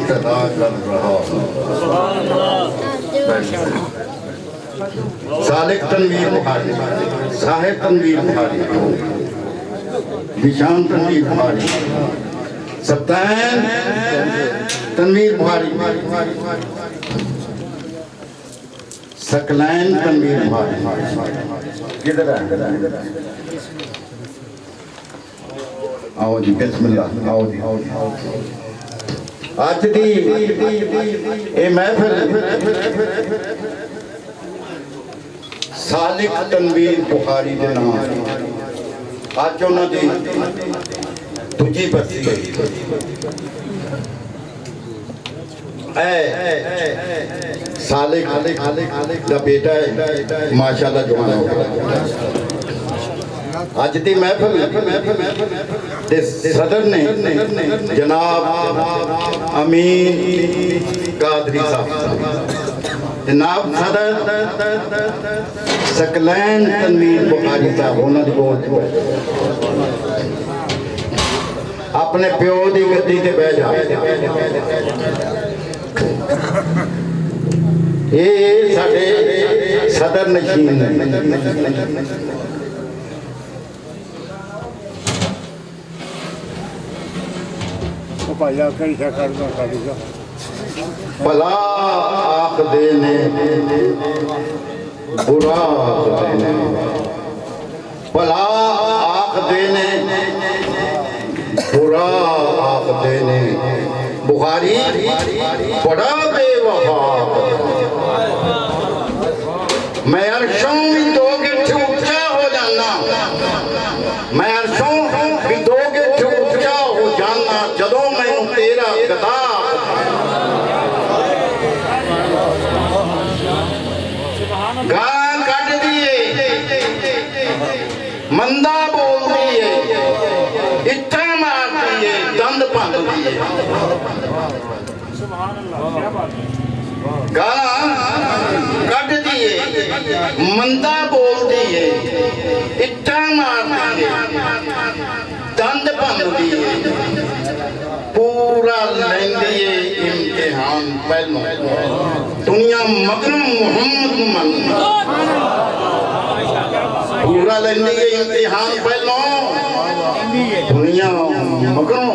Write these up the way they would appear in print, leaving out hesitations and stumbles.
इब्तिदा कर रहा हूँ। सालिक तनवीर बुखारी, साहिब तनवीर बुखारी, निशान तनवीर बुखारी, सब्तान तनवीर बुखारी, सकलैन तनवीर बुखारी। किधर है? आओ जी, बिस्मिल्लाह। आओ जी, आओ जी। आज दी ये महफिल सालिक तनवीर बुखारी के नाम आज उन्होंने दूजी बरसी सालिक का बेटा है, माशाल्लाह जवान हो गया। आज की महफिल सदर ने जनाब अमीन कादरी साहब, जनाब सदर सकलैन तनवीर बुखारी साहब उन्होंने बोल अपने प्यो की गद्दी से बह जा। ये साडे सदर नशीन भला आखदे ने बुरा आखदे ने, भला आखदे ने बुरा आखदे ने। बुखारी बड़ा बेवफा, मैं अर्शों भी दो गिठ ऊंचा हो जाना, मैं अर्शों भी दो गिठ ऊंचा हो जाना जदों मैनू तेरा गदा। गाल कट दिए, मंदा बोल दिए, इच्छा मार दिए, दंद भंग दिए। गाल कट दिए, मंदा बोल दिए, इच्छा मार दिए, दंद भंग दिए। पूरा लेंदी इम्तिहान पहलों दुनिया मगरम मुहम्मद मन, पूरा लेंदी इम्तिहान पहलों दुनिया मगरम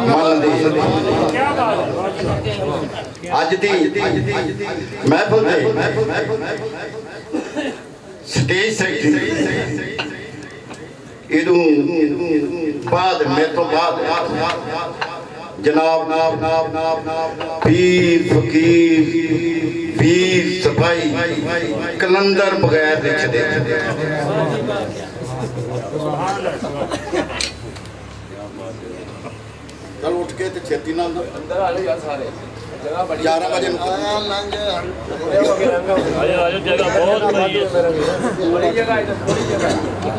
मन दी। अज दी महफिल दे स्टेज सेक्रेटरी इदू बाद मेरे तो बाद जनाब पीर फकीर पीर सफाई कलंदर बगैर लिखते चल उठ के ते छेती नाल अंदर आ जाओ सारे 11 बजे जगह बहुत बड़ी है, बड़ी जगह है।